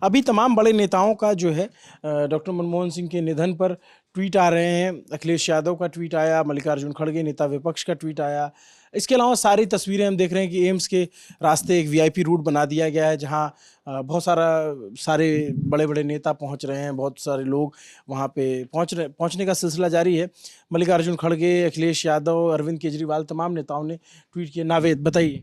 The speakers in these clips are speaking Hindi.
अभी तमाम बड़े नेताओं का जो है डॉक्टर मनमोहन सिंह के निधन पर ट्वीट आ रहे हैं। अखिलेश यादव का ट्वीट आया, मल्लिकार्जुन खड़गे नेता विपक्ष का ट्वीट आया। इसके अलावा सारी तस्वीरें हम देख रहे हैं कि एम्स के रास्ते एक वीआईपी रूट बना दिया गया है, जहां बहुत सारे बड़े बड़े नेता पहुंच रहे हैं, बहुत सारे लोग वहां पे पहुंचने का सिलसिला जारी है। मल्लिकार्जुन खड़गे, अखिलेश यादव, अरविंद केजरीवाल, तमाम नेताओं ने ट्वीट किए। नावेद, बताइए।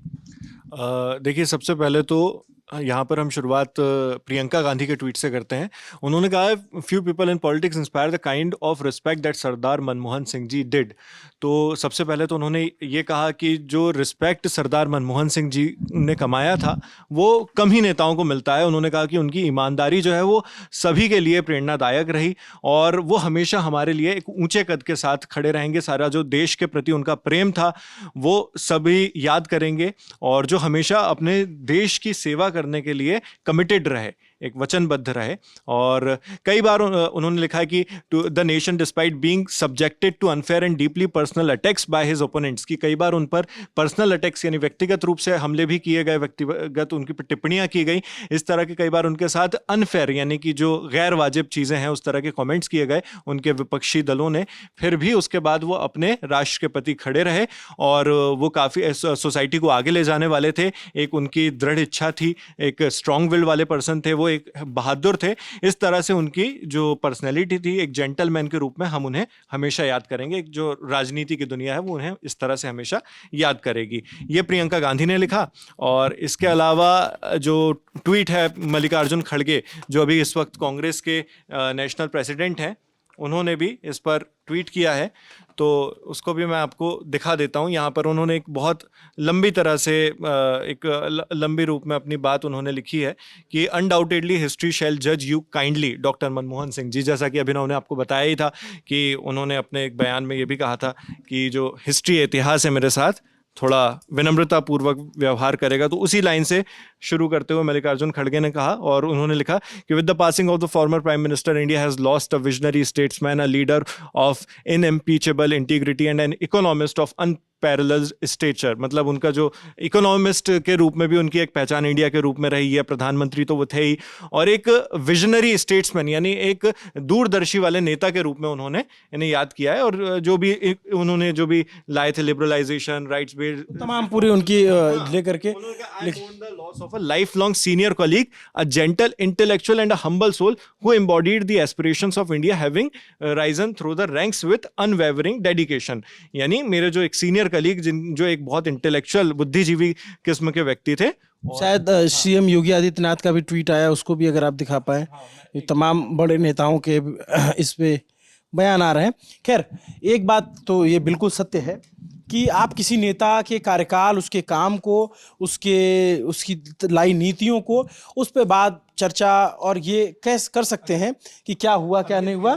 देखिए, सबसे पहले तो यहाँ पर हम शुरुआत प्रियंका गांधी के ट्वीट से करते हैं। उन्होंने कहा है, few people in politics inspire the kind of respect that Sardar Manmohan Singh ji did. तो सबसे पहले तो उन्होंने ये कहा कि जो रिस्पेक्ट सरदार मनमोहन सिंह जी ने कमाया था वो कम ही नेताओं को मिलता है। उन्होंने कहा कि उनकी ईमानदारी जो है वो सभी के लिए प्रेरणादायक रही और वो हमेशा हमारे लिए एक ऊंचे कद के साथ खड़े रहेंगे। सारा जो देश के प्रति उनका प्रेम था वो सभी याद करेंगे और जो हमेशा अपने देश की सेवा करने के लिए कमिटेड रहे, एक वचनबद्ध रहे। और कई बार उन्होंने लिखा है कि to the nation despite being subjected to unfair and deeply personal attacks by his opponents, कि कई बार उन पर पर्सनल अटैक्स यानी व्यक्तिगत रूप से हमले भी किए गए, व्यक्तिगत उनकी पर टिप्पणियां की गई। इस तरह के कई बार उनके साथ अनफेयर यानी कि जो गैर वाजिब चीज़ें हैं उस तरह के कमेंट्स किए गए उनके विपक्षी दलों ने। फिर भी उसके बाद वो अपने राष्ट्र के प्रति खड़े रहे और वो काफ़ी सोसाइटी को आगे ले जाने वाले थे। एक उनकी दृढ़ इच्छा थी, एक स्ट्रॉन्ग विल वाले पर्सन थे, वो एक बहादुर थे। इस तरह से उनकी जो पर्सनैलिटी थी, एक जेंटलमैन के रूप में हम उन्हें हमेशा याद करेंगे। एक जो राजनीति की दुनिया है वो उन्हें इस तरह से हमेशा याद करेगी। ये प्रियंका गांधी ने लिखा। और इसके अलावा जो ट्वीट है मल्लिकार्जुन खड़गे, जो अभी इस वक्त कांग्रेस के नेशनल प्रेसिडेंट हैं, उन्होंने भी इस पर ट्वीट किया है। तो उसको भी मैं आपको दिखा देता हूँ। यहाँ पर उन्होंने एक बहुत लंबी तरह से एक लंबी रूप में अपनी बात उन्होंने लिखी है कि अनडाउटेडली हिस्ट्री शैल जज you kindly doctor Manmohan Singh ji. जैसा कि अभिनव ने आपको बताया ही था कि उन्होंने अपने एक बयान में ये भी कहा था कि जो हिस्ट्री इतिहास है मेरे साथ थोड़ा विनम्रता पूर्वक व्यवहार करेगा। तो उसी लाइन से शुरू करते हुए मल्लिकार्जुन खड़गे ने कहा और उन्होंने लिखा कि with the passing of the former prime minister India has lost a visionary statesman, a leader of impeccable integrity and an economist of unparalleled stature. मतलब उनका जो इकोनॉमिस्ट के रूप में भी उनकी एक पहचान इंडिया के रूप में रही है। प्रधानमंत्री तो वो थे ही, और एक विजनरी स्टेट्समैन यानी एक दूरदर्शी वाले नेता के रूप में उन्होंने इन्हें याद किया है। और जो भी उन्होंने जो भी लाए थे लिबरलाइजेशन, राइट्स बेस्ड, तमाम पूरी उनकी लेकर के a lifelong senior colleague, a gentle intellectual and a humble soul who embodied the aspirations of India, having risen through the ranks with unwavering dedication। यानी मेरे जो एक सीनियर कलीग जो एक बहुत इंटेलेक्चुअल बुद्धिजीवी किस्म के व्यक्ति थे। शायद सीएम योगी आदित्यनाथ का भी ट्वीट आया, उसको भी अगर आप दिखा पाए। ये तमाम बड़े नेताओं के इस पे बयान आ रहे हैं। खैर, एक बात तो ये बिल्कुल सत्य है कि आप किसी नेता के कार्यकाल, उसके काम को, उसकी लाई नीतियों को, उस पे बात चर्चा और ये कैसे कर सकते हैं कि क्या हुआ क्या नहीं हुआ।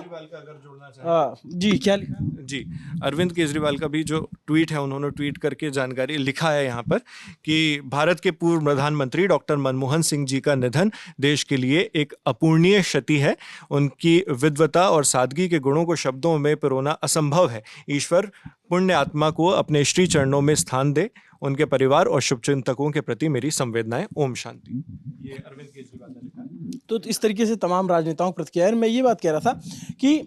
जी, क्या लिखा? जी, अरविंद केजरीवाल का भी जो ट्वीट है उन्होंने ट्वीट करके जानकारी लिखा है यहाँ पर कि भारत के पूर्व प्रधानमंत्री डॉक्टर मनमोहन सिंह जी का निधन देश के लिए एक अपूर्णीय क्षति है। उनकी विद्वता और सादगी के गुणों को शब्दों में पिरोना असंभव है। ईश्वर पुण्य आत्मा को अपने श्री चरणों में स्थान दे। उनके परिवार और शुभचिंतकों के प्रति मेरी संवेदनाएं। ओम शांति। ये अरविंद केजरीवाल ने लिखा है। तो इस तरीके से तमाम राजनेताओं की प्रतिक्रिया है। मैं ये बात कह रहा था कि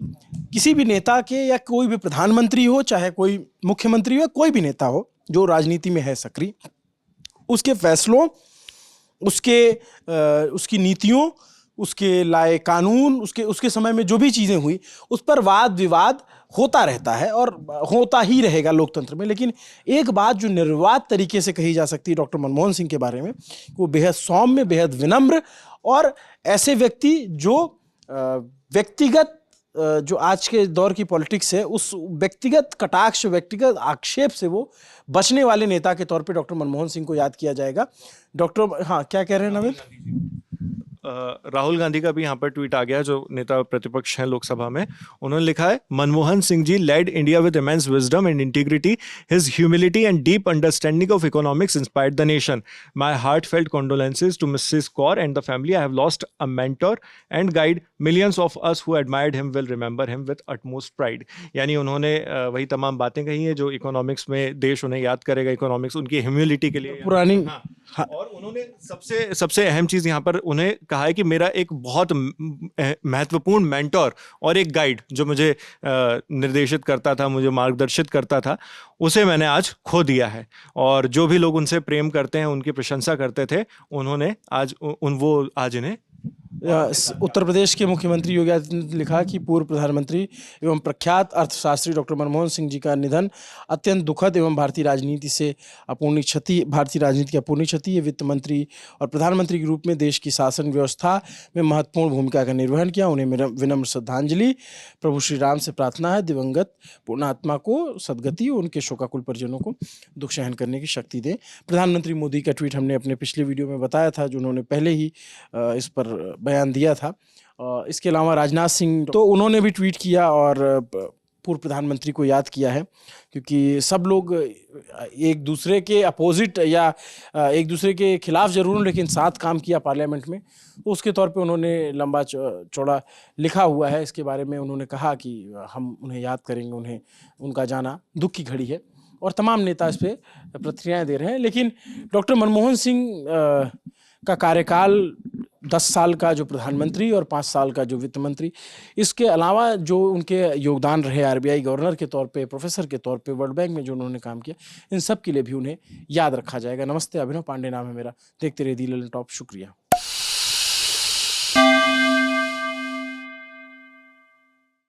किसी भी नेता के, या कोई भी प्रधानमंत्री हो, चाहे कोई मुख्यमंत्री हो, कोई भी नेता हो जो राजनीति में है सक्रिय, उसके फैसलों, उसकी नीतियों, उसके लाए कानून, उसके समय में जो भी चीज़ें हुई, उस पर वाद विवाद होता रहता है और होता ही रहेगा लोकतंत्र में। लेकिन एक बात जो निर्विवाद तरीके से कही जा सकती है डॉक्टर मनमोहन सिंह के बारे में, वो बेहद सौम्य, बेहद विनम्र और ऐसे व्यक्ति जो व्यक्तिगत जो आज के दौर की पॉलिटिक्स है, उस व्यक्तिगत कटाक्ष, व्यक्तिगत आक्षेप से वो बचने वाले नेता के तौर पे डॉक्टर मनमोहन सिंह को याद किया जाएगा। डॉक्टर, हाँ, क्या कह रहे हैं नवीन? राहुल गांधी का भी यहाँ पर ट्वीट आ गया, जो नेता प्रतिपक्ष हैं लोकसभा में। उन्होंने लिखा है, Manmohan Singh ji led India with immense wisdom and integrity. His humility and deep understanding of economics inspired the nation. My heartfelt condolences to Mrs Kaur and the family. I have lost a mentor and guide. Millions of us who admired him will remember him with utmost pride. यानी उन्होंने वही तमाम बातें कही हैं जो इकोनॉमिक्स में देश उन्हें याद करेगा। इकोनॉमिक्स उनकी ह्यूमिलिटी के लिए पुरानी। हाँ। और उन्होंने सबसे अहम चीज़ यहाँ पर उन्हें कहा है कि मेरा एक बहुत महत्वपूर्ण मेंटोर और एक गाइड जो मुझे निर्देशित करता था, मुझे मार्गदर्शित करता था, उसे मैंने आज खो दिया है। और जो भी लोग उनसे प्रेम करते हैं, उनकी प्रशंसा करते थे, उन्होंने आज वो आज इन्हें उत्तर प्रदेश के मुख्यमंत्री योगी आदित्यनाथ ने लिखा कि पूर्व प्रधानमंत्री एवं प्रख्यात अर्थशास्त्री डॉक्टर मनमोहन सिंह जी का निधन अत्यंत दुखद एवं भारतीय राजनीति की अपूर्णीय क्षति है। वित्त मंत्री और प्रधानमंत्री के रूप में देश की शासन व्यवस्था में महत्वपूर्ण भूमिका का निर्वहन किया। उन्हें मेरा विनम्र श्रद्धांजलि। प्रभु श्री राम से प्रार्थना है दिवंगत पुण्यात्मा को सद्गति, उनके शोकाकुल परिजनों को दुख सहन करने की शक्ति दें। प्रधानमंत्री मोदी का ट्वीट हमने अपने पिछले वीडियो में बताया था, जो उन्होंने पहले ही इस पर बयान दिया था। इसके अलावा राजनाथ सिंह तो उन्होंने भी ट्वीट किया और पूर्व प्रधानमंत्री को याद किया है, क्योंकि सब लोग एक दूसरे के अपोजिट या एक दूसरे के खिलाफ जरूर, लेकिन साथ काम किया पार्लियामेंट में, तो उसके तौर पे उन्होंने लंबा चौड़ा लिखा हुआ है। इसके बारे में उन्होंने कहा कि हम उन्हें याद करेंगे, उन्हें उनका जाना दुख की घड़ी है, और तमाम नेता इस पर प्रतिक्रियाएँ दे रहे हैं। लेकिन डॉक्टर मनमोहन सिंह का कार्यकाल 10 साल का जो प्रधानमंत्री और 5 साल का जो वित्त मंत्री, इसके अलावा जो उनके योगदान रहे आरबीआई गवर्नर के तौर पे, प्रोफेसर के तौर पे, वर्ल्ड बैंक में जो उन्होंने काम किया, इन सब के लिए भी उन्हें याद रखा जाएगा। नमस्ते, अभिनव पांडे नाम है मेरा। देखते रहिए दी ललन टॉप। शुक्रिया।